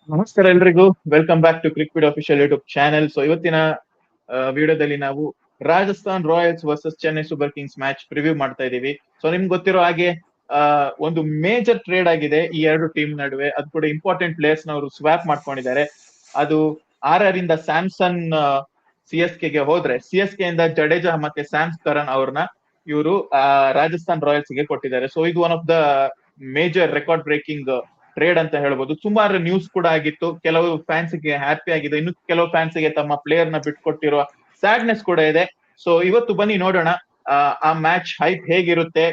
ನಮಸ್ಕಾರ ಎಲ್ರಿಗೂ. Welcome back to ಕ್ರಿಕ್ವಿಡ್ ಅಫಿಷಿಯಲ್ ಯೂಟ್ಯೂಬ್ ಚಾನೆಲ್. ಸೊ ಇವತ್ತಿನ ವಿಡಿಯೋದಲ್ಲಿ ನಾವು Rajasthan Royals versus Chennai Super Kings match preview ಮಾಡ್ತಾ ಇದೀವಿ. ಸೊ ನಿಮ್ಗೆ ಗೊತ್ತಿರೋ ಹಾಗೆ ಒಂದು ಮೇಜರ್ ಟ್ರೇಡ್ ಆಗಿದೆ ಈ ಎರಡು ಟೀಮ್ ನಡುವೆ. ಅದು ಕೂಡ ಇಂಪಾರ್ಟೆಂಟ್ ಪ್ಲೇಯರ್ಸ್ ನವರು ಸ್ವ್ಯಾಪ್ ಮಾಡ್ಕೊಂಡಿದ್ದಾರೆ. ಅದು RR ಇಂದ ಸ್ಯಾಮ್ಸನ್ CSK ಗೆ ಹೋದ್ರೆ, CSK ಇಂದ ಜಡೇಜಾ ಮತ್ತೆ ಸ್ಯಾಮ್ಸ್ ಕರನ್ ಅವ್ರನ್ನ ಇವರು ರಾಜಸ್ಥಾನ್ ರಾಯಲ್ಸ್ ಗೆ ಕೊಟ್ಟಿದ್ದಾರೆ. ಸೊ ಇದು one of the major record breaking trade ಅಂತ ಹೇಳ್ಬೋದು. ಸುಮಾರು ನ್ಯೂಸ್ ಕೂಡ ಆಗಿತ್ತು. ಕೆಲವು ಫ್ಯಾನ್ಸ್ ಗೆ ಹ್ಯಾಪಿ ಆಗಿದೆ, ಇನ್ನು ಕೆಲವು ಫ್ಯಾನ್ಸ್ ಗೆ ತಮ್ಮ ಪ್ಲೇಯರ್ ನ ಬಿಟ್ಕೊಟ್ಟಿರುವ ಸ್ಯಾಡ್ನೆಸ್ ಕೂಡ ಇದೆ. ಸೊ ಇವತ್ತು ಬನ್ನಿ ನೋಡೋಣ ಆ ಮ್ಯಾಚ್ ಹೈಪ್ ಹೇಗಿರುತ್ತೆ.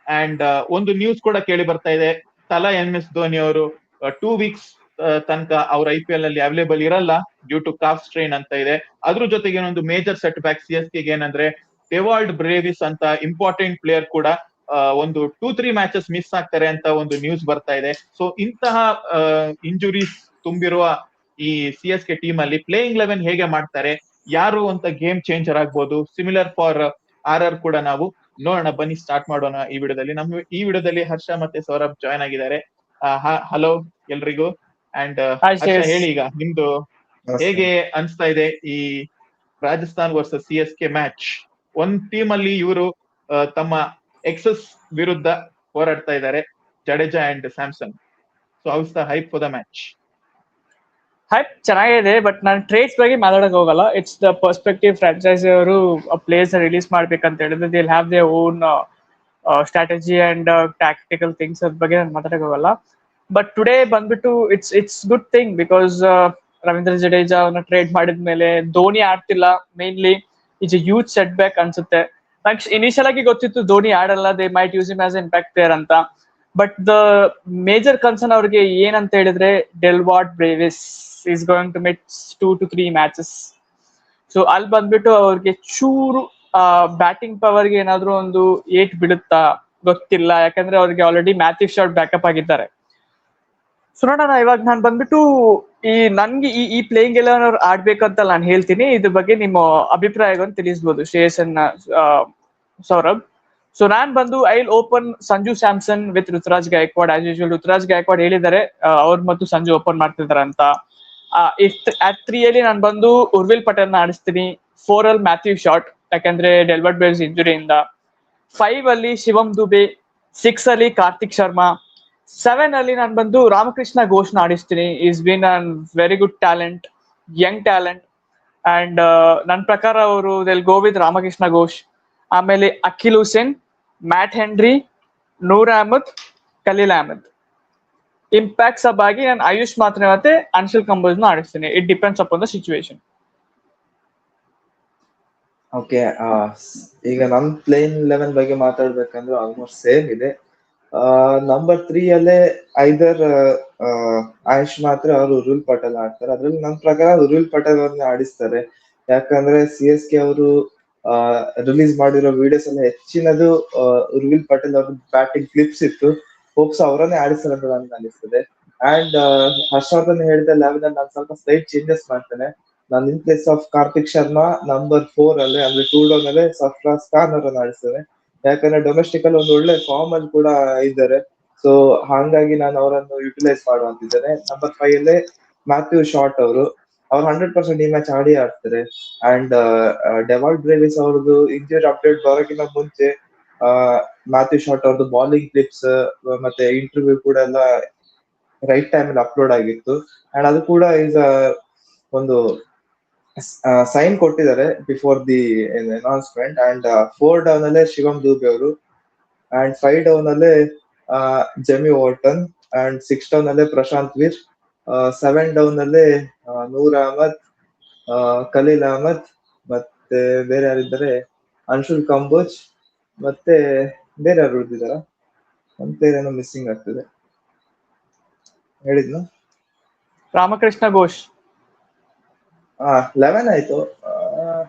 ಅಂಡ್ ಒಂದು ನ್ಯೂಸ್ ಕೂಡ ಕೇಳಿ ಬರ್ತಾ ಇದೆ, ತಲಾ MS ಧೋನಿ ಅವರು 2 ವೀಕ್ಸ್ ತನಕ ಅವ್ರ IPL ಅಲ್ಲಿ ಅವೈಲೇಬಲ್ ಇರಲ್ಲ ಡ್ಯೂ ಟು ಕಾಫ್ ಸ್ಟ್ರೈನ್ ಅಂತ ಇದೆ. ಅದ್ರ ಜೊತೆಗೆ ಒಂದು ಮೇಜರ್ ಸೆಟ್ ಬ್ಯಾಕ್ CSK ಗೆ ಏನಂದ್ರೆ ಡೆವಾಲ್ಡ್ ಬ್ರೇವಿಸ್ ಅಂತ ಇಂಪಾರ್ಟೆಂಟ್ ಪ್ಲೇಯರ್ ಕೂಡ ಒಂದು 2-3 ಮ್ಯಾಚಸ್ ಮಿಸ್ ಆಗ್ತಾರೆ ಅಂತ ಒಂದು ನ್ಯೂಸ್ ಬರ್ತಾ ಇದೆ. ಸೊ ಇಂತಹ ಇಂಜುರೀಸ್ ತುಂಬಿರುವ ಈ CSK ಟೀಮ್ ಅಲ್ಲಿ ಪ್ಲೇಯಿಂಗ್ 11 ಹೇಗೆ ಮಾಡ್ತಾರೆ, ಯಾರು ಅಂತ ಗೇಮ್ ಚೇಂಜರ್ ಆಗ್ಬೋದು. ಸಿಮಿಲರ್ ಫಾರ್ RR ಕೂಡ ನಾವು ನೋಡೋಣ. ಬನ್ನಿ ಸ್ಟಾರ್ಟ್ ಮಾಡೋಣ ಈ ವಿಡಿಯೋದಲ್ಲಿ. ಈ ವಿಡಿಯೋದಲ್ಲಿ ಹರ್ಷ ಮತ್ತೆ ಸೌರಭ್ ಜಾಯ್ನ್ ಆಗಿದ್ದಾರೆ. ಹಲೋ ಎಲ್ರಿಗೂ. ಅಂಡ್ ಹಾಯ್ ಹರ್ಷ, ಶ್ರೇಯಸ್. ಹೇಳಿ ಈಗ ನಿಮ್ದು ನಮಸ್ತೆ. ಹೇಗೆ ಅನ್ಸ್ತಾ ಇದೆ ಈ ರಾಜಸ್ಥಾನ್ ವರ್ಸಸ್ CSK ಮ್ಯಾಚ್. ಒಂದ್ ಟೀಮ್ ಅಲ್ಲಿ ಇವರು ತಮ್ಮ ಎಕ್ಸಸ್ ವಿರುದ್ಧ ಹೋರಾಡ್ತಾ ಇದ್ದಾರೆ, Jadeja and Samson. So house the hype for the match? Hype ಚೆನ್ನಾಗಿದೆ, ಬಟ್ ನಾನು ಟ್ರೇಡ್ಸ್ ಬಗ್ಗೆ ಮಾತಾಡಕ್ ಹೋಗಲ್ಲ. It's the perspective. ಫ್ರಾಂಚೈಸಿ ಅವರು ಪ್ಲೇಯರ್ಸ್ ರಿಲೀಸ್ ಮಾಡ್ಬೇಕಂತ ಹೇಳಿದ್ರೆ they have they own strategy and tactical things. ಅದ್ರ ಬಗ್ಗೆ ನಾನು ಮಾತಾಡಕ್ ಹೋಗಲ್ಲ. ಬಟ್ ಟುಡೇ ಬಂದ್ಬಿಟ್ಟು it's good thing because Ravindra Jadeja ಅವ್ರನ್ನ ಟ್ರೇಡ್ ಮಾಡಿದ್ಮೇಲೆ ಧೋನಿ ಆಡ್ತಿಲ್ಲ. Mainly it's a huge setback ಅನ್ಸುತ್ತೆ. ನಂಗೆ ಇನಿಷಿಯಲ್ ಆಗಿ ಗೊತ್ತಿತ್ತು ಧೋನಿ ಆಡಲ್ಲ, they might use him as impact player ಅಂತ. ಬಟ್ ದ ಮೇಜರ್ ಕನ್ಸರ್ನ್ ಅವ್ರಿಗೆ ಏನಂತ ಹೇಳಿದ್ರೆ Dewald Brevis is going to miss 2 to 3 matches. So ಅಲ್ಲಿ ಬಂದ್ಬಿಟ್ಟು ಅವ್ರಿಗೆ ಚೂರು ಬ್ಯಾಟಿಂಗ್ ಪವರ್ಗೆ ಏನಾದ್ರು ಒಂದು ಏಟ್ ಬೀಳುತ್ತಾ ಗೊತ್ತಿಲ್ಲ, ಯಾಕಂದ್ರೆ ಅವ್ರಿಗೆ ಆಲ್ರೆಡಿ ಮ್ಯಾಥ್ಯೂ ಶಾರ್ಟ್ ಬ್ಯಾಕಪ್ ಆಗಿದ್ದಾರೆ. ಸೊ ನೋಡೋಣ. ಇವಾಗ ನಾನು ಬಂದ್ಬಿಟ್ಟು ನನ್ಗೆ ಈ ಪ್ಲೇಯಿಂಗ್ ಎಲ್ಲ ಆಡ್ಬೇಕಂತ ನಾನು ಹೇಳ್ತೀನಿ. ಇದ್ರ ಬಗ್ಗೆ ನಿಮ್ಮ ಅಭಿಪ್ರಾಯವನ್ನು ತಿಳಿಸಬಹುದು ಶ್ರೇಯಸನ್ನ, ಸೌರಭ್. ಸೊ ನಾನ್ ಬಂದು I will open Sanju Samson with Ruturaj Gaikwad. As usual Ruturaj Gaikwad ಹೇಳಿದ್ದಾರೆ ಅವ್ರು ಮತ್ತು ಸಂಜು ಓಪನ್ ಮಾಡ್ತಿದ್ದಾರೆ ಅಂತ. ಅಟ್ 3 ನಾನು ಬಂದು ಉರ್ವಿಲ್ ಪಟೇಲ್ ನ ಆಡಿಸ್ತೀನಿ. 4 ಮ್ಯಾಥ್ಯೂ ಶಾರ್ಟ್, ಯಾಕಂದ್ರೆ ಡೆಲ್ವರ್ಡ್ ಬೇಲ್ಸ್ ಇಂಜುರಿಯಿಂದ. 5 ಶಿವಮ್ ದುಬೆ. 6 ಕಾರ್ತಿಕ್ ಶರ್ಮಾ. 7 ನಾನು ಬಂದು ರಾಮಕೃಷ್ಣ ಘೋಷ್ ನ ಆಡಿಸ್ತೀನಿ. Is been an very good talent, young talent. And ನನ್ನ ಪ್ರಕಾರ ಅವರು will go with Ramakrishna Ghosh. ಆಮೇಲೆ Akeal Hosein, Matt Henry, Noor Ahmad, Khaleel Ahmed. Impact sub ಆಗಿ ನಾನು ಆಯುಷ್ ಮಾತ್ರ ಮತ್ತೆ ಅನ್ಶಲ್ ಕಂಬೋಜ್ ನ ಆಡಿಸ್ತೀನಿ. It depends upon the situation. Okay, ಈಗ ನಮ್ ಪ್ಲೇನ್ 11 ಬಗ್ಗೆ ಮಾತಾಡ್ಬೇಕಂದ್ರೆ ಆಲ್ಮೋಸ್ಟ್ ಸೇಮ್ ಇದೆ. ನಂಬರ್ 3 ಅಲ್ಲೇ ಐದರ್ ಆಯುಷ್ ಮಾತ್ರ ಅವರು ಉರ್ವಿಲ್ ಪಟೇಲ್ ಆಡ್ತಾರೆ. ಅದ್ರಲ್ಲಿ ನನ್ನ ಪ್ರಕಾರ ಉರ್ವಿಲ್ ಪಟೇಲ್ ಅವ್ರನ್ನ ಆಡಿಸ್ತಾರೆ. ಯಾಕಂದ್ರೆ CSK ಅವರು ರಿಲೀಸ್ ಮಾಡಿರೋ ವಿಡಿಯೋಸ್ ಎಲ್ಲ ಹೆಚ್ಚಿನದು ಉರ್ವಿಲ್ ಪಟೇಲ್ ಅವ್ರ ಬ್ಯಾಟಿಂಗ್ ಕ್ಲಿಪ್ಸ್ ಇತ್ತು. ಹೋಪ್ಸ್ ಅವರನ್ನೇ ಆಡಿಸ್ತಾರೆ ಅಂತ ನನ್ಗೆ ಅನಿಸ್ತದೆ. ಅಂಡ್ ಹರ್ಷವರ್ಧನ್ ಹೇಳಿದ 11 ನಾನು ಸ್ವಲ್ಪ ಸ್ಲೈಟ್ ಚೇಂಜಸ್ ಮಾಡ್ತೇನೆ. ನಾನು in place of Karthik Sharma number 4 ಅಲ್ಲೇ ಅಂದ್ರೆ 2 ಡೌನ್ ಅಲ್ಲೇ ಸರ್ಫರಾಜ್ ಖಾನ್ ಅವರನ್ನ ಆಡಿಸ್ತೇನೆ. ಯಾಕಂದ್ರೆ ಡೊಮೆಸ್ಟಿಕ್ ಅಲ್ಲಿ ಒಂದು ಒಳ್ಳೆ ಫಾರ್ಮ್ ಅಲ್ಲಿ ಕೂಡ ಇದ್ದಾರೆ. ಸೊ ಹಾಗಾಗಿ ನಾನು ಅವರನ್ನು ಯುಟಿಲೈಸ್ ಮಾಡುವಂತಿದ್ದೇನೆ. ನಂಬರ್ 5 ಅಲ್ಲೇ ಮ್ಯಾಥ್ಯೂ ಶಾರ್ಟ್ ಅವರು 100% ಈ ಮ್ಯಾಚ್ ಆಡ್ತಾರೆ. ಅಂಡ್ ಡೆವಾಲ್ಡ್ ಬ್ರೇವಿಸ್ ಅವ್ರದ್ದು ಇಂಜುರಿ ಅಪ್ಡೇಟ್ ಬರೋಕ್ಕಿಂತ ಮುಂಚೆ ಮ್ಯಾಥ್ಯೂ ಶಾರ್ಟ್ ಅವ್ರದ್ದು ಬಾಲಿಂಗ್ ಕ್ಲಿಪ್ಸ್ ಮತ್ತೆ ಇಂಟರ್ವ್ಯೂ ಕೂಡ ಎಲ್ಲ ರೈಟ್ ಟೈಮ್ ಅಲ್ಲಿ ಅಪ್ಲೋಡ್ ಆಗಿತ್ತು. ಅಂಡ್ ಅದು ಕೂಡ ಈಗ ಒಂದು ಸೈನ್ ಕೊಟ್ಟಿದ್ದಾರೆ before the announcement. And 4 down ಅಲ್ಲೇ ಶಿವಮ್ ದೂಬೆ ಅವರು, ಅಂಡ್ 5 ಡೌನ್ ಅಲ್ಲೇ ಜೆಮಿ ವಾರ್ಟನ್, ಅಂಡ್ 6 ಡೌನ್ ಅಲ್ಲೇ ಪ್ರಶಾಂತ್ ವೀರ್, 7 ಡೌನ್ ಅಲ್ಲೇ ನೂರ್ ಅಹಮದ್, ಖಲೀಲ್ ಅಹಮದ್, ಮತ್ತೆ ಬೇರೆ ಯಾರಿದ್ದಾರೆ ಅನ್ಶುಲ್ ಕಂಬೋಜ್, ಮತ್ತೆ ಬೇರೆ ಯಾರು ಉಳಿದಿದಾರ? ಒಂದ್ ಪ್ಲೇಯರ್ ಏನೋ ಮಿಸ್ಸಿಂಗ್ ಆಗ್ತದೆ, ಹೇಳಿದ್ನು ರಾಮಕೃಷ್ಣ ಘೋಷ್. 11 ಆಯ್ತು.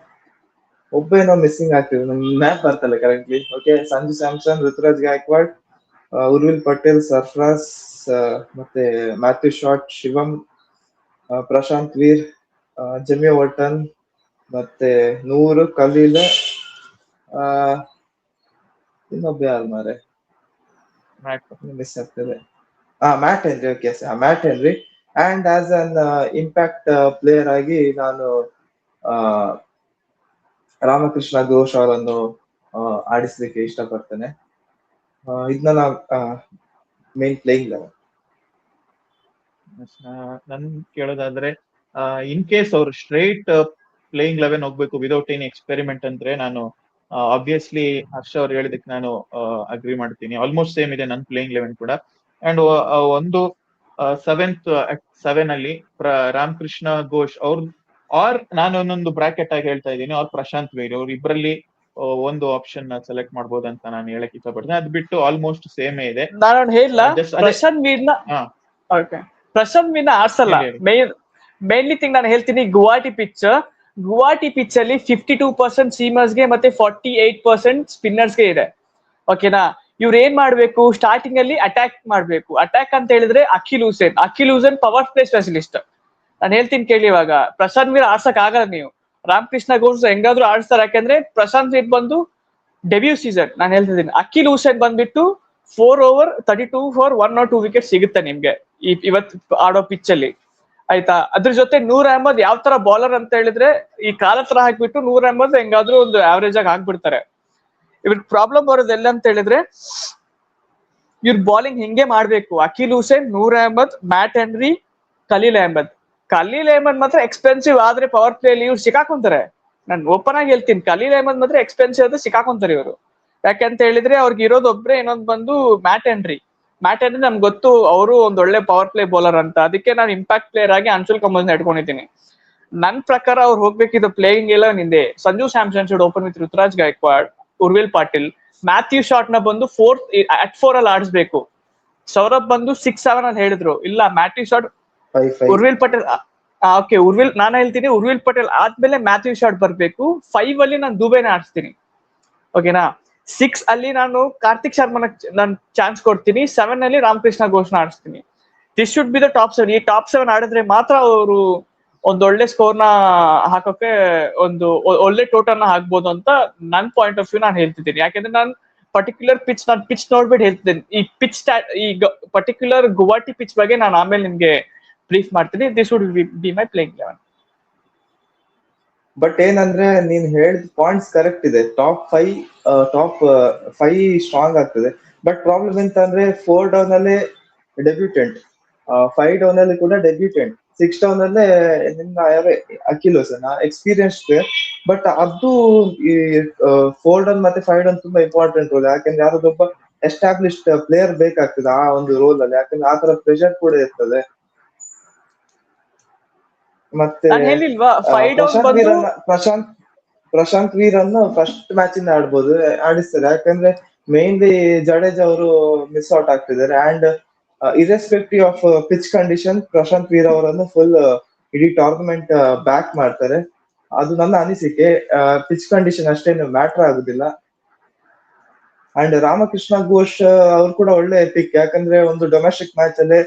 ಒಬ್ಬ ಏನೋ ಮಿಸ್ಸಿಂಗ್ ಆಗ್ತಿದೆ, ನಮ್ಗೆ ಮ್ಯಾಪ್ ಬರ್ತಲ್ಲ ಕರೆಂಟ್ಲಿ. ಓಕೆ, ಸಂಜು ಸ್ಯಾಮ್ಸನ್, ಋತುರಾಜ್ ಗಾಯಕ್ವಾಡ್, ಉರ್ವಿಲ್ ಪಟೇಲ್, ಸರ್ಫರಾಜ್, ಮತ್ತೆ ಮ್ಯಾಥ್ಯೂ ಶಾರ್ಟ್, ಶಿವಮ್, ಪ್ರಶಾಂತ್ ವೀರ್, ಜೆಮಿ ವಾರ್ಟನ್, ಮತ್ತೆ ನೂರು, ಖಲೀಲ್, ಇನ್ನೊಬ್ಬ ಯಾರು ಮಾರೆ ಮಿಸ್ ಆಗ್ತದೆ. Mat henry. Okay, mat henry. And as an impact player ಆಗಿ ನಾನು ರಾಮಕೃಷ್ಣ ಘೋಷ್ ಅವರನ್ನು ಆಡಿಸ್ಲಿಕ್ಕೆ ಇಷ್ಟಪಡ್ತೇನೆ. ಇದನ್ನ ನಾವು ಮೇನ್ ಪ್ಲೇಯಿಂಗ್ ಲೆವೆನ್. ನನ್ ಕೇಳೋದಾದ್ರೆ ಇನ್ ಕೇಸ್ ಅವ್ರು ಸ್ಟ್ರೈಟ್ ಪ್ಲೇಯಿಂಗ್ 11 ಹೋಗ್ಬೇಕು ವಿದೌಟ್ ಎನಿ ಎಕ್ಸ್ಪೆರಿಮೆಂಟ್ ಅಂದ್ರೆ ನಾನು ಆಬ್ವಿಯಸ್ಲಿ ಹರ್ಷ ಅವ್ರು ಹೇಳಿದಕ್ಕೆ ನಾನು ಅಗ್ರಿ ಮಾಡ್ತೀನಿ. ಆಲ್ಮೋಸ್ಟ್ ಸೇಮ್ ಇದೆ ನನ್ನ ಪ್ಲೇಯಿಂಗ್ 11 ಕೂಡ. ಅಂಡ್ ಒಂದು 7 ಅಲ್ಲಿ ರಾಮಕೃಷ್ಣ ಘೋಷ್ ಅವ್ರ ನಾನು ಒಂದೊಂದು ಬ್ರಾಕೆಟ್ ಆಗಿ ಹೇಳ್ತಾ ಇದ್ದೀನಿ, ಅವ್ರ ಪ್ರಶಾಂತ್ ವೀರ್ ಅವ್ರ ಇಬ್ಬರಲ್ಲಿ ಒಂದು ಆಪ್ಷನ್ ಸೆಲೆಕ್ಟ್ ಮಾಡ್ಬೋದು ಅಂತ ನಾನು ಹೇಳಕ್ ಇಷ್ಟಪಡ್ತೀನಿ. ಅದ್ ಬಿಟ್ಟು ಆಲ್ಮೋಸ್ಟ್ ಸೇಮ್ ಇದೆ. ನಾನು ಹೇಳಿಲ್ಲ ಪ್ರಶಾಂತ್ ವೀರ್ನ ಪ್ರಶಾಂತ್ ವೀರ್ನ ಆಡ್ಸಲ್ಲ. ಮೇನ್ಲಿ ಥಿಂಗ್ ನಾನು ಹೇಳ್ತೀನಿ, ಗುವಾಹಟಿ ಪಿಚ್ ಅಲ್ಲಿ 52% ಸೀಮರ್ಸ್ಗೆ ಮತ್ತೆ 48% ಸ್ಪಿನ್ನರ್ಸ್ಗೆ ಇದೆ. ಓಕೆನಾ, ಇವ್ರು ಏನ್ ಮಾಡ್ಬೇಕು, ಸ್ಟಾರ್ಟಿಂಗ್ ಅಲ್ಲಿ ಅಟ್ಯಾಕ್ ಮಾಡ್ಬೇಕು. ಅಟ್ಯಾಕ್ ಅಂತ ಹೇಳಿದ್ರೆ Akhil Hussain power play specialist. ನಾನು ಹೇಳ್ತೀನಿ ಕೇಳಿ, ಇವಾಗ ಪ್ರಶಾಂತ್ ವೀರ್ ಆಡ್ಸಕ್ ಆಗಲ್ಲ ನೀವು. ರಾಮಕೃಷ್ಣ ಘೋಷ್ ಹೆಂಗಾದ್ರೂ ಆಡ್ಸ್ತಾರೆ, ಯಾಕಂದ್ರೆ ಪ್ರಶಾಂತ್ ವೀರ್ ಬಂದು ಡೆಬ್ಯೂ ಸೀಸನ್ ನಾನು ಹೇಳ್ತಿದ್ದೀನಿ. ಅಖಿಲ್ ಹುಸೇನ್ ಬಂದ್ಬಿಟ್ಟು 4 over 32 for 1 or 2 ವಿಕೆಟ್ ಸಿಗುತ್ತೆ ನಿಮ್ಗೆ ಇವತ್ತು ಆಡೋ ಪಿಚ್ ಅಲ್ಲಿ, ಆಯ್ತಾ. ಅದ್ರ ಜೊತೆ ನೂರ್ ಅಹಮದ್ ಯಾವ ತರ ಬೌಲರ್ ಅಂತ ಹೇಳಿದ್ರೆ, ಈ ಕಾಲ ತರ ಹಾಕ್ಬಿಟ್ಟು ನೂರ್ ಅಹಮದ್ ಹೆಂಗಾದ್ರೂ ಒಂದು ಆವರೇಜ್ ಆಗಿ ಹಾಕ್ಬಿಡ್ತಾರೆ. ಇವ್ರ ಪ್ರಾಬ್ಲಮ್ ಬರೋದು ಎಲ್ಲ ಅಂತ ಹೇಳಿದ್ರೆ, ಇವ್ರ ಬಾಲಿಂಗ್ ಹಿಂಗೆ ಮಾಡ್ಬೇಕು. ಅಖಿಲ್ ಹುಸೇನ್, ನೂರ್ ಅಹಮದ್, ಮ್ಯಾಟ್ ಹೆನ್ರಿ, ಖಲೀಲ್ ಅಹಮದ್ ಮಾತ್ರ ಎಕ್ಸ್ಪೆನ್ಸಿವ್ ಆದ್ರೆ ಪವರ್ ಪ್ಲೇ ಅಲ್ಲಿ ಇವ್ರು ಸಿಕ್ಕಾಕೊಂತಾರೆ. ನಾನು ಓಪನ್ ಆಗಿ ಹೇಳ್ತೀನಿ, ಖಲೀಲ್ ಅಹಮದ್ ಮಾತ್ರ ಎಕ್ಸ್ಪೆನ್ಸಿವ್ ಆದ್ರೆ ಸಿಕ್ಕಾಕೊಂತಾರೆ ಇವರು. ಯಾಕಂತ ಹೇಳಿದ್ರೆ ಅವ್ರಿಗೆ ಇರೋದು ಒಬ್ರೆ, ಇನ್ನೊಂದು ಬಂದು ಮ್ಯಾಟ್ ಹೆನ್ರಿ ನಮ್ಗೆ ಗೊತ್ತು, ಅವರು ಒಂದ್ ಒಳ್ಳೆ ಪವರ್ ಪ್ಲೇ ಬೌಲರ್ ಅಂತ. ಅದಕ್ಕೆ ನಾನು ಇಂಪ್ಯಾಕ್ಟ್ ಪ್ಲೇಯರ್ ಆಗಿ ಅನ್ಸುಲ್ ಕಂಬೋಸ್ ಇಟ್ಕೊಂಡಿದ್ದೀನಿ. ನನ್ ಪ್ರಕಾರ ಅವ್ರು ಹೋಗ್ಬೇಕಿದ್ದು ಪ್ಲೇಯಿಂಗ್ ಎಲ್ಲ ನಿಂದೆ. Sanju Samson should open with Ruturaj Gaikwad, Urvil Patil. Matthew Short ನ ಬಂದು 4 ಅಲ್ಲಿ ಆಡಿಸ್ಬೇಕು. ಸೌರಭ್ ಬಂದು 6-7 ಅಲ್ಲಿ ಹೇಳಿದ್ರು, ಇಲ್ಲ ಮ್ಯಾಥ್ಯೂ ಶಾಟ್, ಉರ್ವಿಲ್ ಪಟೇಲ್ ನಾನು ಹೇಳ್ತೀನಿ ಉರ್ವಿಲ್ ಪಟೇಲ್ ಆದ್ಮೇಲೆ ಮ್ಯಾಥ್ಯೂ ಶಾಟ್ ಬರ್ಬೇಕು. 5 ಅಲ್ಲಿ ನಾನು ದುಬೈನ ಆಡಿಸ್ತೀನಿ, ಓಕೆನಾ. 6 ಅಲ್ಲಿ ನಾನು ಕಾರ್ತಿಕ್ ಶರ್ಮನ ನಾನು ಚಾನ್ಸ್ ಕೊಡ್ತೀನಿ. 7 ಅಲ್ಲಿ ರಾಮಕೃಷ್ಣ ಘೋಷ್ನ ಆಡಿಸ್ತೀನಿ. This should be the top 7. ಈ ಟಾಪ್ 7 ಆಡಿದ್ರೆ ಮಾತ್ರ ಅವರು ಒಂದೊಳ್ಳೆ ಸ್ಕೋರ್ ನ ಹಾಕೋಕೆ, ಒಂದು ಒಳ್ಳೆ ಟೋಟಲ್ ನ ಹಾಕ್ಬೋದು ಅಂತ ನನ್ ಪಾಯಿಂಟ್ ಆಫ್ ವ್ಯೂ ನಾನು ಹೇಳ್ತಿದ್ದೀನಿ. ಯಾಕಂದ್ರೆ ನಾನು ಪರ್ಟಿಕ್ಯುಲರ್ ಪಿಚ್ ನೋಡ್ಬಿಟ್ಟು ಹೇಳ್ತಿದ್ದೀನಿ. ಈ ಪರ್ಟಿಕ್ಯುಲರ್ ಗುವಾಹಟಿ ಪಿಚ್ ಬಗ್ಗೆ ನಾನು ಆಮೇಲೆ ನಿಮ್ಗೆ ಬ್ರೀಫ್ ಮಾಡ್ತೀನಿ. This would be my playing 11. But ಏನಂದ್ರೆ ನೀನ್ ಹೇಳಿದ ಪಾಯಿಂಟ್ಸ್ ಕರೆಕ್ಟ್ ಇದೆ. ಟಾಪ್ 5 ಸ್ಟ್ರಾಂಗ್ ಆಗ್ತದೆ. ಬಟ್ ಪ್ರಾಬ್ಲಮ್ ಎಂತ ಅಂದ್ರೆ 4 ಡೌನ್ ಅಲ್ಲೇ ಡೆಬ್ಯೂಟೆಂಟ್, 5 ಡೌನ್ ಅಲ್ಲಿ ಕೂಡ ಡೆಬ್ಯೂಟೆಂಟ್, 6 ಡೌನ್ ಅಲ್ಲೇ ನಿನ್ನ Akhil Hussain experience player. But ಅದು ಈ 4 ಡೌನ್ ಮತ್ತೆ 5 ಡೌನ್ ತುಂಬಾ ಇಂಪಾರ್ಟೆಂಟ್ ರೋಲ್. ಯಾಕಂದ್ರೆ ಯಾವ್ದೊಬ್ಬ ಎಸ್ಟಾಬ್ಲಿಷ್ಡ್ ಪ್ಲೇಯರ್ ಬೇಕಾಗ್ತದೆ ಆ ಒಂದು ರೋಲ್ ಅಲ್ಲಿ. ಯಾಕಂದ್ರೆ ಆ ತರ ಪ್ರೆಷರ್ ಕೂಡ ಇರ್ತದೆ. ಮತ್ತೆ ಪ್ರಶಾಂತ್ ವೀರ್ ಅನ್ನು ಫಸ್ಟ್ ಮ್ಯಾಚ್ ಇಂದ ಆಡಿಸ್ತಾರೆ. ಯಾಕಂದ್ರೆ ಮೇನ್ಲಿ ಜಡೇಜಾ ಅವರು ಮಿಸ್ ಔಟ್ ಆಗ್ತಿದ್ದಾರೆ. And irrespective of pitch condition Prashant Veer ಅವರನ್ನು ಫುಲ್ ಇಡೀ ಟೂರ್ನಮೆಂಟ್ ಬ್ಯಾಕ್ ಮಾಡ್ತಾರೆ. ಅದು ನನ್ನ ಅನಿಸಿಕೆ. ಪಿಚ್ ಕಂಡೀಷನ್ ಅಷ್ಟೇನು ಮ್ಯಾಟರ್ ಆಗುದಿಲ್ಲ. ಅಂಡ್ ರಾಮಕೃಷ್ಣ ಘೋಷ್ ಅವ್ರು ಕೂಡ ಒಳ್ಳೆ ಪಿಕ್. ಯಾಕಂದ್ರೆ ಒಂದು ಡೊಮೆಸ್ಟಿಕ್ ಮ್ಯಾಚ್ ಅಲ್ಲೇ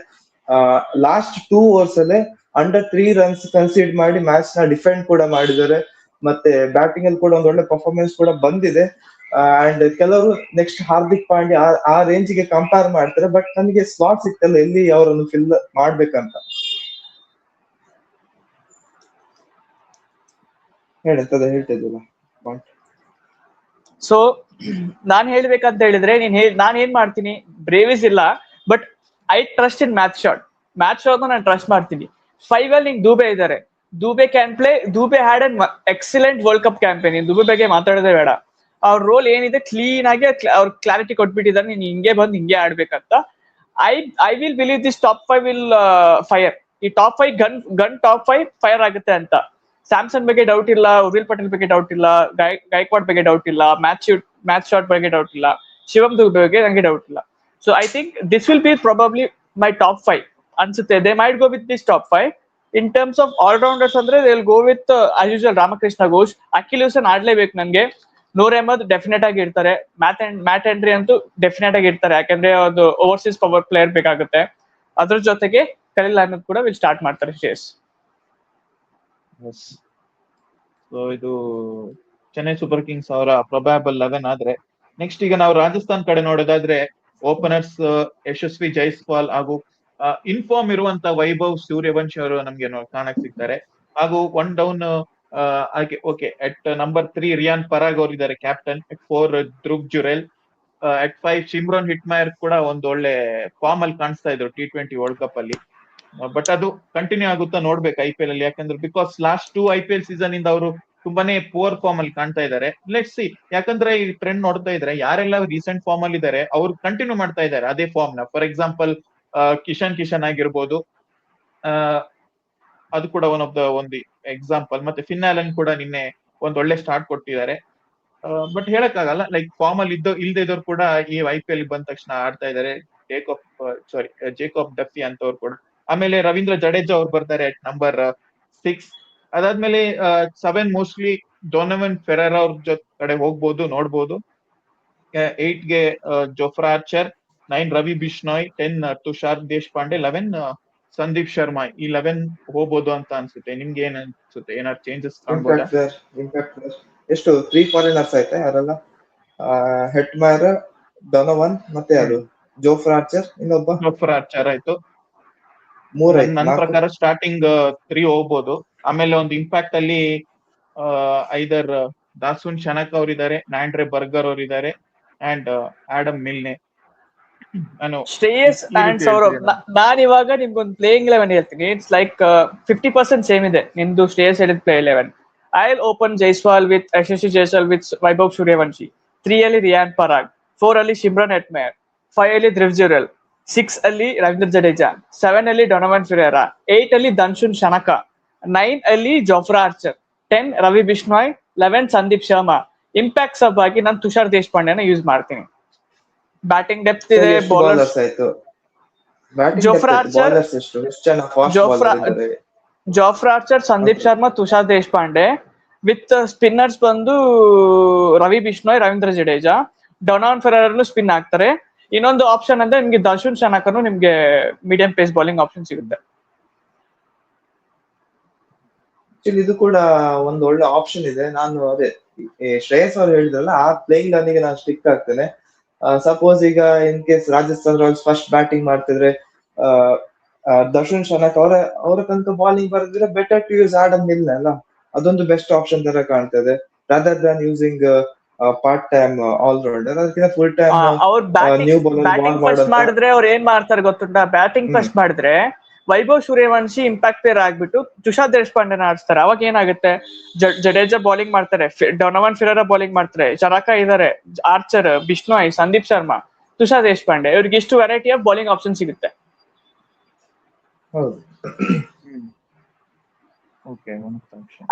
ಲಾಸ್ಟ್ 2 overs ಅಲ್ಲೇ ಅಂಡರ್ 3 runs ಕನ್ಸಿಡ್ ಮಾಡಿ ಮ್ಯಾಚ್ ನ ಡಿಫೆಂಡ್ ಕೂಡ ಮಾಡಿದ್ದಾರೆ. ಮತ್ತೆ ಬ್ಯಾಟಿಂಗ್ ಅಲ್ಲಿ ಕೂಡ ಒಂದು ಒಳ್ಳೆ ಪರ್ಫಾರ್ಮೆನ್ಸ್ ಕೂಡ ಬಂದಿದೆ. ಅಂಡ್ ಕೆಲವರು ನೆಕ್ಸ್ಟ್ ಹಾರ್ದಿಕ್ ಪಾಂಡ್ಯ ಆ ರೇಂಜ್ ಗೆ ಕಂಪೇರ್ ಮಾಡ್ತಾರೆ. ಬಟ್ ನನಗೆ ಸ್ಲಾಟ್ ಸಿಕ್ತಲ್ಲ ಎಲ್ಲಿ ಅವರನ್ನು ಫಿಲ್ ಮಾಡ್ಬೇಕಂತ ಹೇಳ್ತಿದ್ದಿಲ್ಲ. ಸೊ ನಾನ್ ಹೇಳ್ಬೇಕಂತ ಹೇಳಿದ್ರೆ, ನಾನ್ ಏನ್ ಮಾಡ್ತೀನಿ, ಬ್ರೇವಿಸ್ ಇಲ್ಲ, but I trust in Matthew Short ನಾನು ಟ್ರಸ್ಟ್ ಮಾಡ್ತೀನಿ. 5 ಅಲ್ಲಿ ನಿಂಗೆ ದುಬೆ ಇದ್ದಾರೆ. Dube can play. Dube had an excellent world cup campaign. Dube ಬಗ್ಗೆ ಮಾತಾಡೋದೇ ಬೇಡ. ಅವ್ರ ರೋಲ್ ಏನಿದೆ ಕ್ಲೀನ್ ಆಗಿ ಅವ್ರ ಕ್ಲಾರಿಟಿ ಕೊಟ್ಬಿಟ್ಟಿದ್ದಾರೆ, ನೀನ್ ಹಿಂಗೆ ಬಂದು ಹಿಂಗೆ ಆಡ್ಬೇಕಂತ. I will believe this top 5 will fire. ಈ ಟಾಪ್ 5 ಟಾಪ್ 5 ಫೈರ್ ಆಗುತ್ತೆ ಅಂತ. ಸ್ಯಾಮ್ಸನ್ ಬಗ್ಗೆ ಡೌಟ್ ಇಲ್ಲ, ಉರ್ವಿಲ್ ಪಟೇಲ್ ಬಗ್ಗೆ ಡೌಟ್ ಇಲ್ಲ, ಗಾಯಕ್ವಾಡ್ ಬಗ್ಗೆ ಡೌಟ್ ಇಲ್ಲ, ಮ್ಯಾಚ್ ಶಾಟ್ ಬಗ್ಗೆ ಡೌಟ್ ಇಲ್ಲ, ಶಿವಮ್ ದುಬೆ ಬಗ್ಗೆ ನಂಗೆ ಡೌಟ್ ಇಲ್ಲ. So I think this will be probably my top 5 ಅನ್ಸುತ್ತೆ. They might go with this top 5. In terms of allrounders ಅಂದ್ರೆ they will go with as usual Ramakrishna Ghosh. Akeal Hosein ಆಡ್ಲೇಬೇಕು ನನ್ಗೆ. Noor Ahmed definite ಆಗಿ ಇರ್ತಾರೆ. ಮ್ಯಾಟ್ ಹೆನ್ರಿ ಅಂತೂ definite ಆಗಿ ಇರ್ತಾರೆ, ಯಾಕಂದ್ರೆ ಒಂದು ಓವರ್ಸೀಸ್ ಪವರ್ ಪ್ಲೇಯರ್ ಬೇಕಾಗುತ್ತೆ. ಅದ್ರ ಜೊತೆಗೆ ಖಲೀಲ್ ಅಹಮದ್ ಕೂಡ ವಿಲ್ ಸ್ಟಾರ್ಟ್ ಮಾಡ್ತಾರೆ ಶೇಸ್. ಸೊ ಇದು ಚೆನ್ನೈ ಸೂಪರ್ ಕಿಂಗ್ಸ್ ಅವರ ಪ್ರೊಬ್ಯಾಬಲ್ 11 ಆದ್ರೆ, ನೆಕ್ಸ್ಟ್ ಈಗ ನಾವು ರಾಜಸ್ಥಾನ್ ಕಡೆ ನೋಡೋದಾದ್ರೆ ಓಪನರ್ಸ್ ಯಶಸ್ವಿ ಜೈಸ್ವಾಲ್ ಹಾಗೂ ಇನ್ಫಾರ್ಮ್ ಇರುವಂತ ವೈಭವ್ ಸೂರ್ಯವಂಶಿ ಅವರು ನಮ್ಗೆ ಕಾಣಕ್ ಸಿಗ್ತಾರೆ. ಹಾಗೂ 1 ಡೌನ್ ಹಾಗೆ okay at number 3 Riyan Parag ಅವರು ಇದ್ದಾರೆ captain. At 4 Dhruv Jurel. At 5 Shimron Hetmyer ಕೂಡ ಒಂದು ಒಳ್ಳೆ ಫಾರ್ಮ್ ಅಲ್ಲಿ ಕಾಣಿಸ್ತಾ ಇದ್ರು T20 ವರ್ಲ್ಡ್ ಕಪ್ ಅಲ್ಲಿ. ಬಟ್ ಅದು ಕಂಟಿನ್ಯೂ ಆಗುತ್ತಾ ನೋಡ್ಬೇಕು IPL ಅಲ್ಲಿ, ಯಾಕಂದ್ರೆ ಬಿಕಾಸ್ ಲಾಸ್ಟ್ 2 IPL ಸೀಸನ್ ಇಂದ ಅವರು ತುಂಬಾನೇ ಪುವರ್ ಫಾರ್ಮ್ ಅಲ್ಲಿ ಕಾಣ್ತಾ ಇದ್ದಾರೆ. ಲೆಟ್ಸ್ ಸಿ, ಯಾಕಂದ್ರೆ ಈ ಟ್ರೆಂಡ್ ನೋಡ್ತಾ ಇದ್ರೆ ಯಾರೆಲ್ಲ ರೀಸೆಂಟ್ ಫಾರ್ಮ್ ಅಲ್ಲಿ ಇದ್ದಾರೆ ಅವ್ರು ಕಂಟಿನ್ಯೂ ಮಾಡ್ತಾ ಇದ್ದಾರೆ ಅದೇ ಫಾರ್ಮ್ ನ. ಫಾರ್ ಎಕ್ಸಾಂಪಲ್ ಕಿಶನ್ ಆಗಿರ್ಬೋದು, ಅದು ಕೂಡ ಒಂದು ಎಕ್ಸಾಂಪಲ್. ಮತ್ತೆ ಫಿನ್ ಆಲನ್ ಕೂಡ ನಿನ್ನೆ ಒಂದ್ ಒಳ್ಳೆ ಸ್ಟಾರ್ಟ್ ಕೊಟ್ಟಿದ್ದಾರೆ. ಬಟ್ ಹೇಳಕ್ಕಾಗಲ್ಲ, ಲೈಕ್ ಫಾರ್ಮ್ ಅಲ್ಲಿ ಇಲ್ದೇ ಇದ್ದವ್ರು ಕೂಡ ಈ IPL ಬಂದ ತಕ್ಷಣ ಆಡ್ತಾ ಇದ್ದಾರೆ. ಜೇಕಬ್ ಡಫಿ ಅಂತವ್ರು ಕೂಡ. ಆಮೇಲೆ ರವೀಂದ್ರ ಜಡೇಜಾ ಅವ್ರು ಬರ್ತಾರೆ ಅಟ್ ನಂಬರ್ 6. ಅದಾದ್ಮೇಲೆ 7 ಮೋಸ್ಟ್ಲಿ ಡೊನೋವನ್ ಫೆರರ್ ಅವ್ರ ಕಡೆ ಹೋಗ್ಬೋದು, ನೋಡ್ಬೋದು. 8 ಗೆ ಜೋಫ್ರಾ ಆರ್ಚರ್, 9 ರವಿ ಬಿಷ್ಣೋಯ್, 10 ತುಷಾರ್ ದೇಶಪಾಂಡೆ, 11 ಸಂದೀಪ್ ಶರ್ಮಾ. ಈ 11 ಹೋಗ್ಬೋದು ಅಂತ ಅನ್ಸುತ್ತೆ. ನಿಮ್ಗೆ ಏನ್ ಅನ್ಸುತ್ತೆ? ಏನಾದ್ರು ಚೇಂಜಸ್ ಕಾಣ್ಬೋದಾ? ಎಷ್ಟು 3 ಫಾರಿನರ್ಸ್ ಆಯ್ತಾ ಯಾರೆಲ್ಲ? ಹೆಟ್ಮೈರ್, ಡೊನೋವನ್, ಮತ್ತೆ ಯಾರು? ಜೋಫ್ರಾ ಆರ್ಚರ್, ಇನ್ನೊಬ್ಬ ಜೋಫ್ರಾ ಆರ್ಚರ್ ಆಯ್ತು. 3 ನನ್ನ ಪ್ರಕಾರ ಸ್ಟಾರ್ಟಿಂಗ್ 3 ಹೋಗ್ಬೋದು. ಆಮೇಲೆ ಒಂದು ಇಂಪ್ಯಾಕ್ಟ್ ಅಲ್ಲಿ ಐದರ್ ದಾಸುನ್ ಶನಕ್ ಅವರಿದ್ದಾರೆ, ನ್ಯಾಂಡ್ರೆ ಬರ್ಗರ್ ಅವರಿದ್ದಾರೆ, ಅಂಡ್ ಆಡಮ್ ಮಿಲ್ನೆ. ನಾನು ಶ್ರೇಯಸ್ ಅಂಡ್ ಸೌರವ್, ನಾನು ಇವಾಗ ನಿಮ್ಗೊಂದು ಪ್ಲೇಯಿಂಗ್ 11 ಹೇಳ್ತೀನಿ. ಇಟ್ಸ್ ಲೈಕ್ 50% ಸೇಮ್ ಇದೆ ನಿಮ್ದು ಶ್ರೇಯಸ್ ಹೇಳಿದ play 11. I will open Jaiswal with Yashasvi Jaiswal with Vaibhav Suryavanshi. 3 ಅಲ್ಲಿ ರಿಯಾನ್ ಪರಾಗ್, 4 ಅಲ್ಲಿ ಶಿಮ್ರಾನ್ ಹೆಟ್ಮೇರ್, 5 ಅಲ್ಲಿ ಧ್ರುವ್ ಜುರೆಲ್, 6 ಅಲ್ಲಿ ರವೀಂದ್ರ ಜಡೇಜಾ, 7 ಅಲ್ಲಿ ಡೊನೋವನ್ ಫೆರೇರಾ, 8 ಅಲ್ಲಿ ದಾಸುನ್ ಶನಕ, 9 ಅಲ್ಲಿ Jofra Archer, 10 Ravi Bishnoi, 11 Sandeep Sharma. Impact sub ಆಗಿ ನಾನು ತುಷಾರ್ ದೇಶಪಾಂಡೆನ ಯೂಸ್ ಮಾಡ್ತೀನಿ. ಬ್ಯಾಟಿಂಗ್ ಡೆಪ್ತ್ ಇದೆ. ಬೌಲರ್ಸ್ ಆಯ್ತು. Jofra Archer, Jofra Archer, Sandeep Sharma, Tushar Deshpande. With spinners ಬಂದು Ravi Bishnoi, Ravindra Jadeja, Donovan Ferreira spin ಹಾಕ್ತಾರೆ. ಇನ್ನೊಂದು ಆಪ್ಷನ್ ಅಂದ್ರೆ ನಿಮ್ಗೆ ದಾಸುನ್ ಶನಕನು ನಿಮ್ಗೆ ಮೀಡಿಯಂ ಪೇಸ್ ಬೌಲಿಂಗ್ ಆಪ್ಷನ್ ಸಿಗುತ್ತೆ. ಇದು ಕೂಡ ಒಂದು ಒಳ್ಳೆ ಆಪ್ಷನ್ ಇದೆ. ನಾನು ಅದೇ ಶ್ರೇಯಸ್ ಅವ್ರು ಹೇಳಿದ್ರಲ್ಲ, ಆ ಪ್ಲೇಯಿಂಗ್ ನನಗೆ ನಾನು ಸ್ಟಿಕ್ ಆಗ್ತೇನೆ. ಸಪೋಸ್ ಈಗ in case Rajasthan Royals first batting ಮಾಡ್ತಿದ್ರೆ ದರ್ಶನ್ ಶನಕ್ ಅವರ ತನಕ ಬಾಲಿಂಗ್ ಬರೆದಿದ್ರೆ better to use Adam Milne ಅಲ್ಲ. ಅದೊಂದು ಬೆಸ್ಟ್ ಆಪ್ಷನ್ ತರ ಕಾಣ್ತದೆ, rather than using part time allrounder. ಅದಕ್ಕಿಂತ ಫುಲ್ ಟೈಮ್ ಅವ್ರು ಬ್ಯಾಟಿಂಗ್ ಫಸ್ಟ್ ಮಾಡಿದ್ರೆ ಅವ್ರು ಏನ್ ಮಾಡ್ತಾರೆ ಗೊತ್ತುಂಟಾ? ಬ್ಯಾಟಿಂಗ್ ಫಸ್ಟ್ ಮಾಡಿದ್ರೆ ವೈಭವ್ ಸೂರ್ಯವಂಶಿ ಇಂಪ್ಯಾಕ್ಟ್ ಪ್ಲೇಯರ್ ಆಗ್ಬಿಟ್ಟು ತುಷಾರ್ ದೇಶಪಾಂಡೆನ ಆಡಿಸ್ತಾರೆ. ಅವಾಗ ಏನಾಗುತ್ತೆ, ಜಡೇಜಾ ಬೌಲಿಂಗ್ ಮಾಡ್ತಾರೆ, ಡೊನೋವನ್ ಫೆರೇರಾ ಬೌಲಿಂಗ್ ಮಾಡ್ತಾರೆ, ಚರಕ ಇದಾರೆ, ಆರ್ಚರ್, ಬಿಷ್ಣೋಯ್, ಸಂದೀಪ್ ಶರ್ಮಾ, ತುಷಾರ್ ದೇಶಪಾಂಡೆ. ಇವ್ರಿಗೆ ಇಷ್ಟು ವೆರೈಟಿ ಆಫ್ ಬೌಲಿಂಗ್ ಆಪ್ಷನ್ ಸಿಗುತ್ತೆ.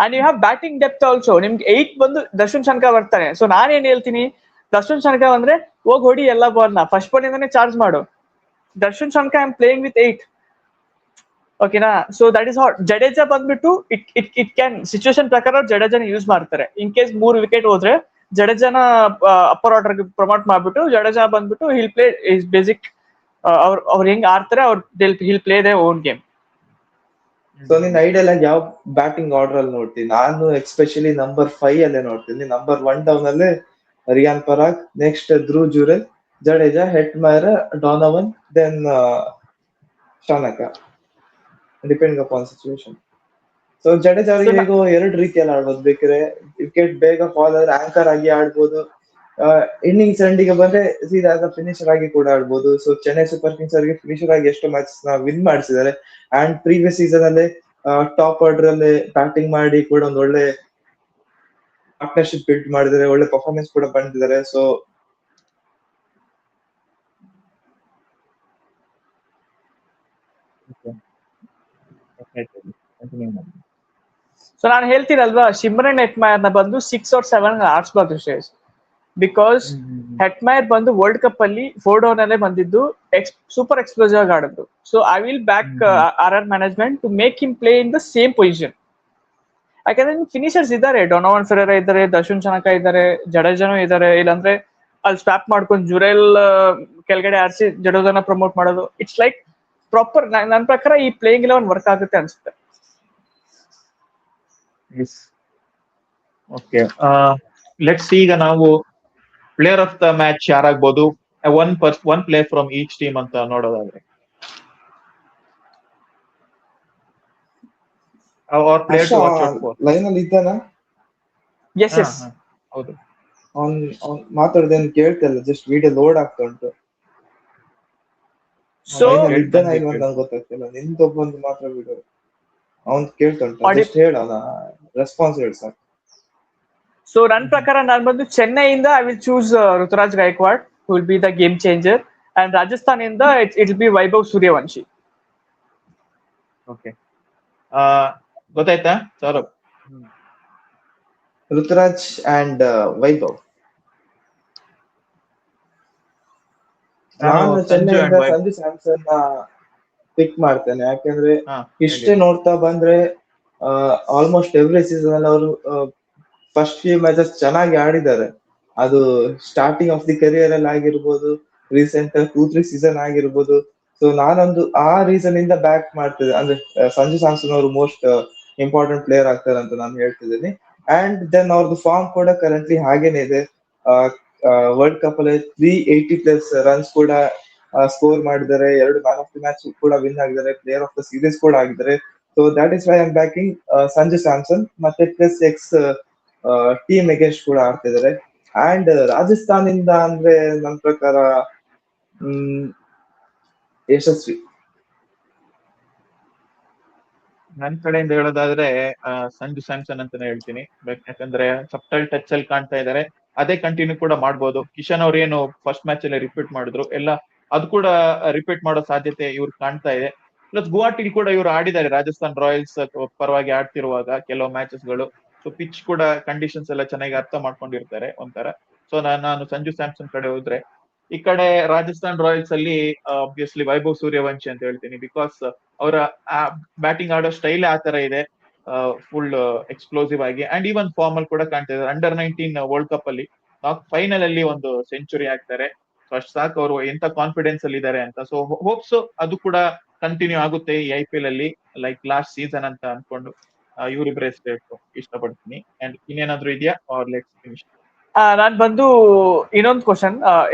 And you have batting depth also. ನಿಮ್ಗೆ 8 ಬಂದು ದರ್ಶನ್ ಶನಕ ಬರ್ತಾನೆ. ಸೊ ನಾನೇನ್ ಹೇಳ್ತೀನಿ, ದರ್ಶನ್ ಶನಕ ಬಂದ್ರೆ ಹೋಗಿ ಹೊಡಿ ಎಲ್ಲ ಬಾಲ್ನ, ಫಸ್ಟ್ ಬಾಲ್ ಇಂದಾನೆ ಚಾರ್ಜ್ ಮಾಡು. Darshan Shanaka I am playing with 8. ಓಕೆನಾ? So that is hot. Jadeja ಬಂದ್ಬಿಟ್ಟು ಇಟ್ ಕ್ಯಾನ್ ಸಿಚುವೇಶನ್ ಪ್ರಕಾರ ಜಡೇಜಾನ ಯೂಸ್ ಮಾಡ್ತಾರೆ. ಇನ್ ಕೇಸ್ 3 ವಿಕೆಟ್ ಹೋದ್ರೆ ಜಡೇಜಾನ ಅಪ್ಪರ್ ಆರ್ಡರ್ ಪ್ರಮೋಟ್ ಮಾಡ್ಬಿಟ್ಟು ಜಡೇಜಾ ಬಂದ್ಬಿಟ್ಟು ಹಿಲ್ ಪ್ಲೇ ಇಸ್ ಬೇಸಿಕ್. ಅವ್ರು ಹೆಂಗ್ ಆಡ್ತಾರೆ hill play they own game. So ನಿನ್ ಐಡಿಯಲ್ ಆಗಿ ಯಾವ ಬ್ಯಾಟಿಂಗ್ ಆರ್ಡರ್ ಅಲ್ಲಿ ನೋಡ್ತೀನಿ? ನಾನು ಎಕ್ಸ್ಪೆಷಲಿ ನಂಬರ್ 5 ಅಲ್ಲೇ ನೋಡ್ತೀನಿ. ನಂಬರ್ 1 ಡೌನ್ ಅಲ್ಲೇ Riyan Parag, next Dhruv Jurel, Jadeja, Hetmyer, Donovan, then Shanaka, depending upon situation. So Jadeja ಅವರಿಗೆ ಹೇಗೋ 2 ರೀತಿಯಲ್ಲಿ ಆಡ್ಬೋದು. ಬೇಕಿದ್ರೆ ವಿಕೆಟ್ ಬೇಗ ಫಾಲ್ ಆದ್ರೆ ಆಂಕರ್ ಆಗಿ ಆಡ್ಬೋದು, ಇನ್ನಿಂಗ್ಸ್ ಎಂಡಿಗೆ ಬಂದ್ರೆ ಸೀದಾ ಫಿನಿಶರ್ ಆಗಿ ಕೂಡ ಆಡ್ಬೋದು. ಸೊ ಚೆನ್ನೈ ಸೂಪರ್ ಕಿಂಗ್ಸ್ ಅವರಿಗೆ ಫಿನಿಶರ್ ಆಗಿ ಎಷ್ಟು ಮ್ಯಾಚ್ ವಿನ್ ಮಾಡಿಸಿದ್ದಾರೆ. ಅಂಡ್ ಪ್ರೀವಿಯಸ್ ಸೀಸನ್ ಅಲ್ಲೇ ಟಾಪ್ ಆರ್ಡರ್ ಅಲ್ಲಿ ಬ್ಯಾಟಿಂಗ್ ಮಾಡಿ ಕೂಡ ಒಂದು ಒಳ್ಳೆ ಪಾರ್ಟ್ನರ್ಶಿಪ್ ಬಿಲ್ಡ್ ಮಾಡಿದ್ದಾರೆ, ಒಳ್ಳೆ ಪರ್ಫಾರ್ಮೆನ್ಸ್ ಕೂಡ ಬಂದಿದ್ದಾರೆ. ಸೊ ಸೊ ನಾನು ಹೇಳ್ತೀನಲ್ವಾ, ಶಿಮ್ರನ್ ಹೆಟ್ಮೈರ್ನ ಬಂದು 6 or 7 ಆಡ್ಸ್ಬಾರ್ದು ಶ್ರೇಯಸ್. ಬಿಕಾಸ್ ಹೆಟ್ಮೈರ್ ಬಂದು ವರ್ಲ್ಡ್ ಕಪ್ ಅಲ್ಲಿ 4 ಡೌನ್ ಅಲ್ಲೇ ಬಂದಿದ್ದು ಸೂಪರ್ ಎಕ್ಸ್ಪ್ಲೋಸಿವ್ ಆಗಿ ಆಡಿದ್ರು. So I will back RR management to make him play in the same position. ಯಾಕಂದ್ರೆ ಫಿನಿಶರ್ಸ್ ಇದ್ದಾರೆ, ಡೊನೋವನ್ ಫೆರೇರಾ ಇದ್ದಾರೆ, ದರ್ಶನ್ ಶನಕ ಇದ್ದಾರೆ, ಜಡೇಜಾನು ಇದ್ದಾರೆ. ಇಲ್ಲಾಂದ್ರೆ ಅಲ್ಲಿ ಸ್ವಾಪ್ ಮಾಡ್ಕೊಂಡು ಜುರೆಲ್ ಕೆಳಗಡೆ ಆರಿಸಿ ಜಡೇಜಾನ ಪ್ರಮೋಟ್ ಮಾಡೋದು. It's like proper. ನನ್ನ ಪ್ರಕಾರ ಈ ಪ್ಲೇಯಿಂಗ್ 11 ವರ್ಕ್ ಆಗುತ್ತೆ ಅನ್ಸುತ್ತೆ. ಓಕೆ, ಲೆಟ್ಸ್ ಈಗ ನಾವು ಪ್ಲೇಯರ್ ಆಫ್ ದ ಮ್ಯಾಚ್ ಯಾರಾಗ್ಬೋದು, one player from each team ಅಂತ ನೋಡೋದಾದ್ರೆ or player Harsha to watch out for. Line ಅಲ್ಲಿ ಇದ್ದಾನ? Yes yes. ಹೌದು. ಅವ್ನ್ ಮಾತಾಡ್ದೇನು ಕೇಳ್ತಿಲ್ಲ, ಜಸ್ಟ್ ವಿಡಿಯೋ ಲೋಡ್ ಆಗ್ತಾ ಉಂಟು. ಸೊ ಲೈನ್ ಅಲ್ಲಿ ಇದ್ದಾನ ಇಲ್ವ ಅಂತ ನಂಗೆ ಗೊತ್ತಾಗ್ತಿಲ್ಲ. ನಿಂದೊಬ್ಬಂದು ಮಾತ್ರ ವಿಡಿಯೋ ಅವ್ನ್ ಕೇಳ್ತಾ ಉಂಟು. ಜಸ್ಟ್ ಹೇಳ, ರೆಸ್ಪಾನ್ಸ್ ಹೇಳಿ ಸರ್. ಸೊ ನನ್ನ ಪ್ರಕಾರ ನಾನು ಬಂದು ಚೆನ್ನೈಯಿಂದ I will choose Ruturaj Gaikwad, who will be the game changer. And Rajasthan ಇಂದ it will be Vaibhav Suryavanshi. Okay, ಗೊತ್ತಾಯ್ತಾ ಸೌರಭ್? ಋತುರಾಜ್ ಅಂಡ್ ವೈಭವ್. ನಾನು ಚೆನ್ನೈಯಿಂದ ಸಂಜು ಸ್ಯಾಮ್ಸನ್ ಪಿಕ್ ಮಾಡ್ತೇನೆ. ಯಾಕಂದ್ರೆ ಇಷ್ಟೇ ನೋಡ್ತಾ ಬಂದ್ರೆ ಆಲ್ಮೋಸ್ಟ್ ಎವ್ರಿ ಸೀಸನ್ ಅಲ್ಲಿ ಅವರು ಫಸ್ಟ್ ಫ್ಯೂ ಮ್ಯಾಚಸ್ ಚೆನ್ನಾಗಿ ಆಡಿದ್ದಾರೆ. ಅದು ಸ್ಟಾರ್ಟಿಂಗ್ ಆಫ್ ದಿ ಕರಿಯರ್ ಅಲ್ಲಿ ಆಗಿರ್ಬೋದು, ರೀಸೆಂಟ್ 2-3 ಸೀಸನ್ ಆಗಿರ್ಬೋದು. ಸೊ ನಾನೊಂದು ಆ ರೀಸನ್ ಇಂದ ಬ್ಯಾಕ್ ಮಾಡ್ತಿದ್ದೆ, ಅಂದ್ರೆ ಸಂಜು ಸ್ಯಾಮ್ಸನ್ ಅವರು ಮೋಸ್ಟ್ ಇಂಪಾರ್ಟೆಂಟ್ ಪ್ಲೇಯರ್ ಆಗ್ತಾರೆ ಅಂತ ನಾನು ಹೇಳ್ತಿದ್ದೀನಿ. ಅಂಡ್ ದೆನ್ ಅವ್ರದ್ದು ಫಾರ್ಮ್ ಕೂಡ ಕರೆಂಟ್ಲಿ ಹಾಗೇನೆ ಇದೆ. ವರ್ಲ್ಡ್ ಕಪ್ ಅಲ್ಲಿ 380+ ರನ್ಸ್ ಕೂಡ ಸ್ಕೋರ್ ಮಾಡಿದ್ದಾರೆ. 2 ಮ್ಯಾನ್ ಆಫ್ ದಿ ಮ್ಯಾಚ್ ಕೂಡ ವಿನ್ ಆಗಿದ್ದಾರೆ, ಪ್ಲೇಯರ್ ಆಫ್ ದ ಸೀರೀಸ್ ಕೂಡ ಆಗಿದ್ದಾರೆ. So that is why I am backing Sanju Samson. ಮತ್ತೆ ಪ್ಲಸ್ ಎಕ್ಸ್ ಟೀಮ್ ಅಗೇನ್ಸ್ಟ್ ಕೂಡ ಆಡ್ತಿದ್ದಾರೆ. ಅಂಡ್ ರಾಜಸ್ಥಾನ್ ಇಂದ ಅಂದ್ರೆ ನನ್ನ ಪ್ರಕಾರ ಯಶಸ್ವಿ. ನನ್ ಕಡೆಯಿಂದ ಹೇಳೋದಾದ್ರೆ ಸಂಜು ಸ್ಯಾಮ್ಸನ್ ಅಂತಾನೆ ಹೇಳ್ತೀನಿ. ಯಾಕಂದ್ರೆ ಸಬ್ಟಲ್ ಟಚ್ ಅಲ್ಲಿ ಕಾಣ್ತಾ ಇದ್ದಾರೆ, ಅದೇ ಕಂಟಿನ್ಯೂ ಕೂಡ ಮಾಡ್ಬೋದು. ಕಿಶನ್ ಅವ್ರು ಏನು ಫಸ್ಟ್ ಮ್ಯಾಚ್ ಅಲ್ಲಿ ರಿಪೀಟ್ ಮಾಡಿದ್ರು ಎಲ್ಲ, ಅದು ಕೂಡ ರಿಪೀಟ್ ಮಾಡೋ ಸಾಧ್ಯತೆ ಇವ್ರು ಕಾಣ್ತಾ ಇದೆ. ಪ್ಲಸ್ ಗುವಾಹಟಿಲಿ ಕೂಡ ಇವರು ಆಡಿದ್ದಾರೆ ರಾಜಸ್ಥಾನ್ ರಾಯಲ್ಸ್ ಪರವಾಗಿ ಆಡ್ತಿರುವಾಗ ಕೆಲವು ಮ್ಯಾಚಸ್ ಗಳು. ಸೊ ಪಿಚ್ ಕೂಡ ಕಂಡೀಷನ್ಸ್ ಎಲ್ಲ ಚೆನ್ನಾಗಿ ಅರ್ಥ ಮಾಡ್ಕೊಂಡಿರ್ತಾರೆ ಒಂಥರ. ಸೊ ನಾನು ಸಂಜು ಸ್ಯಾಮ್ಸನ್ ಕಡೆ ಹೋದ್ರೆ, ಈ ಕಡೆ ರಾಜಸ್ಥಾನ್ ರಾಯಲ್ಸ್ ಅಲ್ಲಿ ಆಬ್ವಿಯಸ್ಲಿ ವೈಭವ್ ಸೂರ್ಯವಂಶಿ ಅಂತ ಹೇಳ್ತೀನಿ. ಬಿಕಾಸ್ ಅವರ ಬ್ಯಾಟಿಂಗ್ ಆಡೋ ಸ್ಟೈಲ್ ಆ ತರ ಇದೆ, ಫುಲ್ ಎಕ್ಸ್ಪ್ಲೋಸಿವ್ ಆಗಿ. ಅಂಡ್ ಈವನ್ ಫಾರ್ಮ್ ಅಲ್ಲಿ ಕೂಡ ಕಾಣ್ತಾ ಇದ್ದಾರೆ. ಅಂಡರ್-19 ವರ್ಲ್ಡ್ ಕಪ್ ಅಲ್ಲಿ ಫೈನಲ್ ಅಲ್ಲಿ ಒಂದು ಸೆಂಚುರಿ ಹಾಕ್ತಾರೆ. ಸೊ ಅಷ್ಟು ಸಾಕು ಅವರು ಎಂತ ಕಾನ್ಫಿಡೆನ್ಸ್ ಅಲ್ಲಿ ಇದ್ದಾರೆ ಅಂತ. ಸೊ ಹೋಪ್ಸ್ ಅದು ಕೂಡ ಕಂಟಿನ್ಯೂ ಆಗುತ್ತೆ ಈ IPL ಅಲ್ಲಿ, ಲೈಕ್ ಲಾಸ್ಟ್ ಸೀಸನ್ ಅಂತ ಅನ್ಕೊಂಡು ಇವರಿಬ್ಬರೇ ಇಷ್ಟಪಡ್ತೀನಿ. ಅಂಡ್ ಇನ್ನೇನಾದ್ರೂ ಇದೆಯಾ ಆರ್ ಲೆಟ್ಸ್ ಫಿನಿಶ್? ನಾನ್ ಬಂದು ಇನ್ನೊಂದು ಕ್ವಶನ್,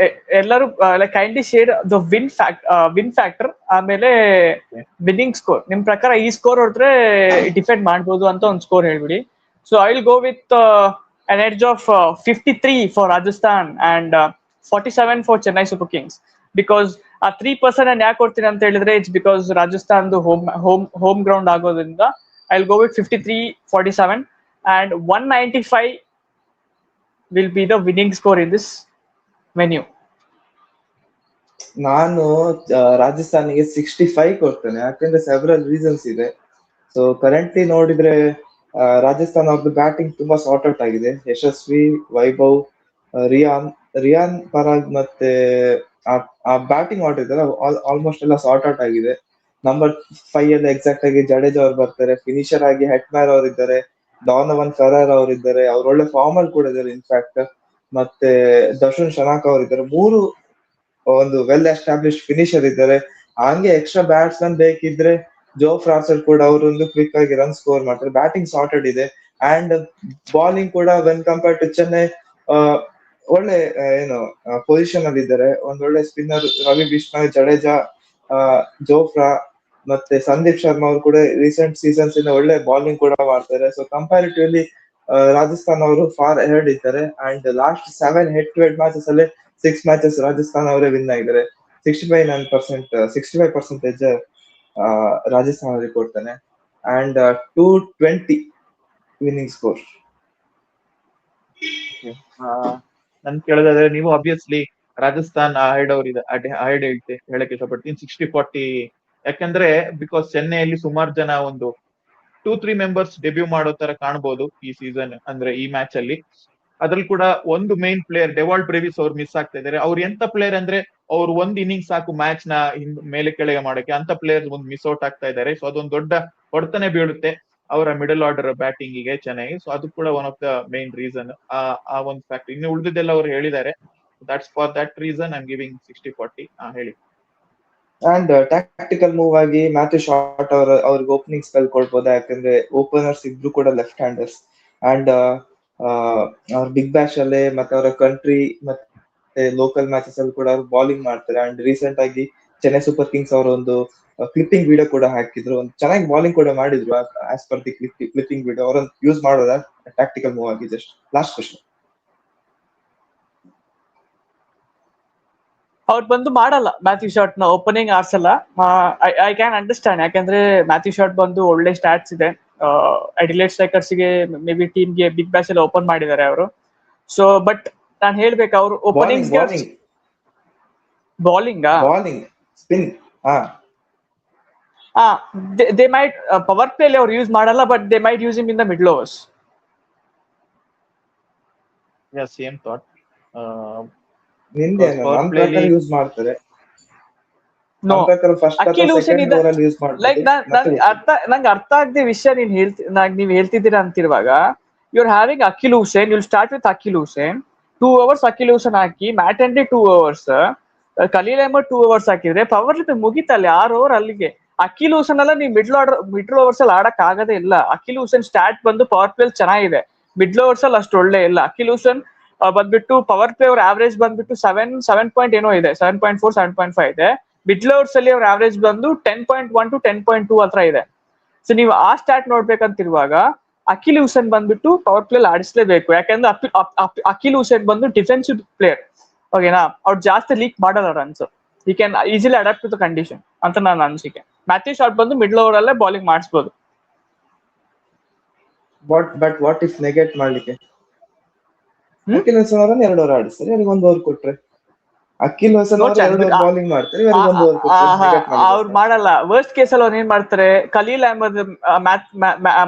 ಎಲ್ಲರೂ like kindly share the win factor ಆಮೇಲೆ ವಿನ್ನಿಂಗ್ ಸ್ಕೋರ್. ನಿಮ್ ಪ್ರಕಾರ ಈ ಸ್ಕೋರ್ ಹೊಡೆದ್ರೆ ಡಿಫೆಂಡ್ ಮಾಡ್ಬೋದು ಅಂತ ಒಂದು ಸ್ಕೋರ್ ಹೇಳ್ಬಿಡಿ. So I will go with an edge of 53 for Rajasthan and 47 for Chennai Super Kings. Because ಆ 3% ನಾನು ಯಾಕೆ ಕೊಡ್ತೀನಿ ಅಂತ ಹೇಳಿದ್ರೆ, ಇಟ್ಸ್ ಬಿಕಾಸ್ ರಾಜಸ್ಥಾನ್ದು ಹೋಮ್ ಗ್ರೌಂಡ್ ಆಗೋದ್ರಿಂದ I will go with 53-47 and 195 will be the winning score in this venue. ನಾನು ರಾಜಸ್ಥಾನಿಗೆ 65 ಕೊಡ್ತೇನೆ. ಯಾಕಂದ್ರೆ ಸೆವರಲ್ ರೀಸನ್ಸ್ ಇದೆ. ಸೊ ಕರೆಂಟ್ಲಿ ನೋಡಿದ್ರೆ ರಾಜಸ್ಥಾನ್ ಅವ್ರದ್ದು ಬ್ಯಾಟಿಂಗ್ ತುಂಬಾ ಸಾರ್ಟ್ ಔಟ್ ಆಗಿದೆ. ಯಶಸ್ವಿ, ವೈಭವ್, ರಿಯಾನ್ ಪರಾಗ್ ಮತ್ತೆ ಆ ಬ್ಯಾಟಿಂಗ್ ಆರ್ಡರ್ ಇದ್ದಾರೆ ಆಲ್ಮೋಸ್ಟ್ ಎಲ್ಲ ಸಾರ್ಟ್ ಔಟ್ ಆಗಿದೆ. ನಂಬರ್ 5 ಅಲ್ಲಿ ಎಕ್ಸಾಕ್ಟ್ ಆಗಿ ಜಡೇಜಾ ಅವ್ರು ಬರ್ತಾರೆ. ಫಿನಿಶರ್ ಆಗಿ ಹೆಟ್ಮ್ಯಾರ್ ಅವ್ರು ಇದ್ದಾರೆ, ಡಾನವನ್ ಫೆರರ್ ಅವ್ರು ಇದ್ದಾರೆ, ಅವ್ರು ಒಳ್ಳೆ ಫಾರ್ಮ್ ಅಲ್ಲಿ ಕೂಡ ಇದ್ದಾರೆ ಇನ್ಫ್ಯಾಕ್ಟ್. ಮತ್ತೆ ದರ್ಶನ್ ಶನಾಕ್ ಅವ್ರು ಇದ್ದಾರೆ. 3 ಒಂದು ವೆಲ್ ಎಸ್ಟಾಬ್ಲಿಷ್ಡ್ ಫಿನಿಶರ್ ಇದ್ದಾರೆ. ಹಂಗೆ ಎಕ್ಸ್ಟ್ರಾ ಬ್ಯಾಟ್ಸ್ಮನ್ ಬೇಕಿದ್ರೆ ಜೋ ಫ್ರಾಸರ್ ಕೂಡ ಅವರೊಂದು ಕ್ವಿಕ್ ಆಗಿ ರನ್ ಸ್ಕೋರ್ ಮಾಡ್ತಾರೆ. ಬ್ಯಾಟಿಂಗ್ ಸಾರ್ಟೆಡ್ ಇದೆ. ಅಂಡ್ ಬಾಲಿಂಗ್ ಕೂಡ ವೆನ್ ಕಂಪೇರ್ಡ್ ಟು ಚೆನ್ನೈ ಒಳ್ಳೆ ಏನು ಪೊಸಿಷನ್ ಅಲ್ಲಿ ಇದ್ದಾರೆ. ಒಂದೊಳ್ಳೆ ಸ್ಪಿನ್ನರ್ ರವಿ ಬಿಷ್ಣಾಯ್, ಜಡೇಜಾ, ಜೋಫ್ರಾ ಮತ್ತೆ ಸಂದೀಪ್ ಶರ್ಮಾ ಅವರು ಕೂಡ ರೀಸೆಂಟ್ ಸೀಸನ್ಸ್ ಇಂದ ಒಳ್ಳೆ ಬಾಲಿಂಗ್ ಕೂಡ ಮಾಡ್ತಾರೆ. ಸೊ ಕಂಪ್ಯಾರಿಟಿವ್ಲಿ ರಾಜಸ್ಥಾನ್ ಅವರು ಫಾರ್ ಹೆಡ್ ಇದ್ದಾರೆ. ಅಂಡ್ ಲಾಸ್ಟ್ 7 ಹೆಡ್-ಟು-ಹೆಡ್ ಮ್ಯಾಚಸ್ ಅಲ್ಲಿ 6 ಮ್ಯಾಚಸ್ ರಾಜಸ್ಥಾನ್ ಅವರೇ ವಿನ್ ಆಗಿದ್ದಾರೆ. 65% ರಾಜಸ್ಥಾನ್ ಅವರಿಗೆ ಕೊಡ್ತಾನೆ. And 220 winning score. ನನ್ ಕೇಳೋದಾದ್ರೆ, ನೀವು ಆಬ್ವಿಯಸ್ಲಿ ರಾಜಸ್ಥಾನ್ ಹೈಡ್ ಹೇಳಕ್ ಇಷ್ಟಪಡ್ತೀನಿ 60-40. ಯಾಕಂದ್ರೆ ಬಿಕಾಸ್ ಚೆನ್ನೈಯಲ್ಲಿ ಸುಮಾರು ಜನ ಒಂದು 2-3 ಮೆಂಬರ್ಸ್ ಡೆಬ್ಯೂ ಮಾಡೋ ತರ ಕಾಣ್ಬೋದು ಈ ಸೀಸನ್, ಅಂದ್ರೆ ಈ ಮ್ಯಾಚ್ ಅಲ್ಲಿ. ಅದ್ರಲ್ಲಿ ಕೂಡ ಒಂದು ಮೇನ್ ಪ್ಲೇಯರ್ ಡೆವಾಲ್ಡ್ ಬ್ರೇವಿಸ್ ಅವ್ರು ಮಿಸ್ ಆಗ್ತಾ ಇದ್ದಾರೆ. ಅವ್ರು ಎಂತ ಪ್ಲೇಯರ್ ಅಂದ್ರೆ, ಅವ್ರು ಒಂದ್ ಇನ್ನಿಂಗ್ ಸಾಕು ಮ್ಯಾಚ್ ನ ಮೇಲೆ ಕೆಳಗೆ ಮಾಡಕ್ಕೆ, ಅಂತ ಪ್ಲೇಯರ್ ಒಂದು ಮಿಸ್ ಔಟ್ ಆಗ್ತಾ ಇದ್ದಾರೆ. ಸೊ ಅದೊಂದು ದೊಡ್ಡ ಹೊಡೆತನೆ ಬೀಳುತ್ತೆ ಅವರ ಮಿಡಲ್ ಆರ್ಡರ್ ಬ್ಯಾಟಿಂಗ್ ಗೆ ಚೆನ್ನಾಗಿ. ಸೊ ಅದು ಕೂಡ one of the main reason, ಆ ಒಂದು ಫ್ಯಾಕ್ಟರ್. ಇನ್ನು ಉಳಿದಿದ್ದೆಲ್ಲ ಅವ್ರು ಹೇಳಿದ್ದಾರೆ. That's for that reason I am giving 60-40. ಹೇಳಿ. ಅಂಡ್ ಟ್ಯಾಕ್ಟಿಕಲ್ ಮೂವ್ ಆಗಿ ಮ್ಯಾಥ್ಯೂ ಶಾರ್ಟ್ ಅವ್ರಿಗೆ ಓಪನಿಂಗ್ ಸ್ಪೆಲ್ ಕೊಡ್ಬೋದು. ಯಾಕಂದ್ರೆ ಓಪನರ್ಸ್ ಇಬ್ರು ಕೂಡ ಲೆಫ್ಟ್ ಹ್ಯಾಂಡರ್ಸ್. ಅಂಡ್ ಅವ್ರ ಬಿಗ್ ಬ್ಯಾಶ್ ಅಲ್ಲೇ ಮತ್ತೆ ಅವರ ಕಂಟ್ರಿ ಮತ್ತೆ ಲೋಕಲ್ ಮ್ಯಾಚಸ್ ಅಲ್ಲಿ ಕೂಡ ಅವ್ರು ಬಾಲಿಂಗ್ ಮಾಡ್ತಾರೆ. ಅಂಡ್ ರೀಸೆಂಟ್ ಆಗಿ ಚೆನ್ನೈ ಸೂಪರ್ ಕಿಂಗ್ಸ್ ಅವರ ಒಂದು ಕ್ಲಿಪ್ಪಿಂಗ್ ವಿಡಿಯೋ ಕೂಡ ಹಾಕಿದ್ರು, ಒಂದು ಚೆನ್ನಾಗಿ ಬಾಲಿಂಗ್ ಕೂಡ ಮಾಡಿದ್ರು. As per the clipping video ಅವರನ್ನು ಯೂಸ್ ಮಾಡೋದ ಟ್ಯಾಕ್ಟಿಕಲ್ ಮೂವ್ ಆಗಿ. ಜಸ್ಟ್ ಲಾಸ್ಟ್ ಕ್ವಶನ್, ಅವ್ರು ಬಂದು ಮಾಡಲ್ಲ ಮ್ಯಾಥ್ಯೂ ಶಾಟ್ ನ ಓಪನಿಂಗ್ ಆಡ್ಸಲ್ಲ. ಐ ಕ್ಯಾನ್ ಅಂಡರ್ಸ್ಟ್ಯಾಂಡ್, ಯಾಕಂದ್ರೆ ಮ್ಯಾಥ್ಯೂ ಶಾಟ್ ಬಂದು ಒಳ್ಳೆ ಸ್ಟಾಟ್ಸ್ ಇದೆ. ಅಡಿಲೇಡ್ ಸ್ಟ್ರೈಕರ್ಸ್ ಗೆ ಮೇ ಬಿ ಟೀಮ್ಗೆ ಬಿಗ್ ಬ್ಯಾಶ್ ಅಲ್ಲಿ ಓಪನ್ ಮಾಡಿದ್ದಾರೆ ಅವರು. ಸೊ ಬಟ್ ನಾನ್ ಹೇಳ್ಬೇಕು, ಅವ್ರು opening bowling spin they might power play ಅವ್ರು ಯೂಸ್ ಮಾಡಲ್ಲ, but they might use in the middle overs. Same thought. Use ಮಾಡ್ತಾರೆ. ನಂಗೆ ಅರ್ಥ ಆಗದೆ ವಿಷಯ ನೀವ್ ಹೇಳ್ತಿದ್ದೀರಾ ಅಂತಿರುವಾಗ, you are having Akeal Hosein, you start with Akeal Hosein, 2 hours Akeal Hosein ಹಾಕಿ, Matt Henry 2 hours, Khaleel Ahmed 2 hours ಹಾಕಿದ್ರೆ ಪವರ್ ಪ್ಲೇ ಮುಗಿತಲ್ಲ 6 over ಅಲ್ಲಿಗೆ. ಅಕಿಲ್ ಹುಸೇನ್ ಎಲ್ಲ ನೀವು ಮಿಡ್ಲ್ ಓವರ್ಸ್ ಅಲ್ಲಿ ಆಡಕ್ ಆಗದೇ ಇಲ್ಲ. ಅಕಿಲ್ ಹುಸೇನ್ ಸ್ಟಾಟ್ ಬಂದು ಪವರ್ ಪ್ಲೇ ಚೆನ್ನಾಗಿದೆ, ಮಿಡ್ಲ್ ಓವರ್ಸ್ ಅಲ್ಲಿ ಅಷ್ಟು ಒಳ್ಳೆ ಇಲ್ಲ. ಅಕಿಲ್ ಹುಸೇನ್ ಬಂದ್ಬಿಟ್ಟು ಪವರ್ ಪ್ಲೇ ಅವ್ರ ಆವರೇಜ್ ಬಂದ್ಬಿಟ್ಟು 7 ಪಾಯಿಂಟ್ ಏನೋ ಇದೆ, 7.4 7.5 ಇದೆ. ಮಿಡ್ಲ್ ಓವರ್ಸ್ ಅಲ್ಲಿ ಅವ್ರ ಆವರೇಜ್ ಬಂದು 10.1 to 10.2 ಹತ್ರ ಇದೆ. ಸೊ ನೀವು ಆ ಸ್ಟಾಟ್ ನೋಡ್ಬೇಕಂತಿರುವಾಗ ಅಕಿಲ್ ಹುಸೇನ್ ಬಂದ್ಬಿಟ್ಟು ಪವರ್ ಪ್ಲೇ ಆಡಿಸ್ಲೇಬೇಕು, ಯಾಕಂದ್ರೆ ಅಕಿಲ್ ಹುಸೇನ್ ಬಂದು ಡಿಫೆನ್ಸಿವ್ ಪ್ಲೇಯರ್, ಓಕೆನಾ. ಅವ್ರು ಜಾಸ್ತಿ ಲೀಕ್ ಮಾಡಲ್ಲ runs, he can easily adapt to the condition ಅಂತ ನನ್ನ ಅನಿಸಿಕೆ. ಮ್ಯಾಥ್ಯೂ ಶಾಟ್ ಬಂದು ಮಿಡ್ಲ್ ಓವರ್ ಅಲ್ಲೇ ಬಾಲಿಂಗ್ ಮಾಡಿಸಬಹುದು. ಬಟ್ ವಾಟ್ ಇಫ್ ನೆಗೆಟ್ ಮಾಡ್ಲಿಕ್ಕೆ ಅಕಿಲ್ ಹುಸೇನ್ ಅವರನ್ನ 2 over ಆಡಿಸ್ತಾರೆ, ಇವರಿಗೆ 1 over ಕೊಟ್ರೆ? ಅಕಿಲ್ ಹುಸೇನ್ ಅವರು 2 over ಬಾಲಿಂಗ್ ಮಾಡ್ತಾರೆ, ಇವರಿಗೆ 1 over ಕೊಟ್ರೆ ಅವ್ರು ಮಾಡಲ್ಲ. ವರ್ಸ್ಟ್ ಕೇಸ್ ಅಲ್ಲಿ ಅವ್ರು ಏನ್ ಮಾಡ್ತಾರೆ, ಖಲೀಲ್ ಅಹ್ಮದ್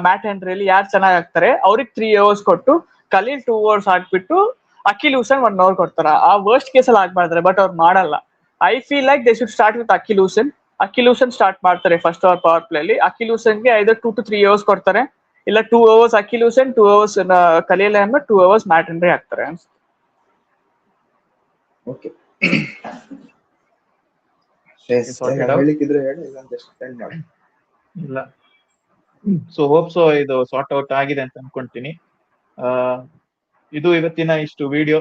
ಮ್ಯಾಟ್ ಹೆನ್ರಿಯಲ್ಲಿ ಯಾರು ಚೆನ್ನಾಗಿ ಆಗ್ತಾರೆ ಅವ್ರಿಗೆ 3 hours ಕೊಟ್ಟು ಖಲೀಲ್ 2 hours ಹಾಕ್ಬಿಟ್ಟು ಅಕಿಲ್ ಹುಸೇನ್ 1 hour ಕೊಡ್ತಾರ. ಆ ವರ್ಸ್ಟ್ ಕೇಸ್ ಅಲ್ಲಿ ಆಗ್ಬಾರ್ತಾರೆ, ಬಟ್ ಅವ್ರು ಮಾಡಲ್ಲ. I feel like they should start with Akeal Hosein. Akeal Hosein start ಮಾಡ್ತಾರೆ ಫಸ್ಟ್ ಓವರ್ ಪವರ್ ಪ್ಲೇ ಅಲ್ಲಿ. ಅಕಿಲ್ ಹುಸೇನ್ಗೆ ಐದರ್ 2 to 3 hours ಕೊಡ್ತಾರೆ, ಇಲ್ಲ 2 hours Akeal Hosein, 2 hours Khaleel Ahmed, 2 hours Matt Henry ಹಾಕ್ತಾರೆ. ಓಕೆ, ಹೇಳಿದ್ರೆ ಹೇಳಿ, ಇಲ್ಲ. ಸೊ ಹೋಪ್ ಸೊ ಇದು sort out ಆಗಿದೆ ಅಂತ ಅನ್ಕೊಂತೀನಿ. ಇದು ಇವತ್ತಿನ ಇಷ್ಟು video.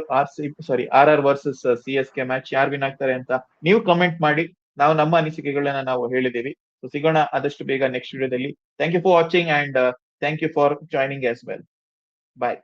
RR versus CSK match ಯಾರು ವಿನ್ ಆಗ್ತಾರೆ ಅಂತ ನೀವು ಕಮೆಂಟ್ ಮಾಡಿ. ನಾವು ನಮ್ಮ ಅನಿಸಿಕೆಗಳನ್ನ ನಾವು ಹೇಳಿದೀವಿ. ಸೊ ಸಿಗೋಣ ಆದಷ್ಟು ಬೇಗ ನೆಕ್ಸ್ಟ್ ವಿಡಿಯೋದಲ್ಲಿ. Thank you for watching and thank you for joining as well. Bye.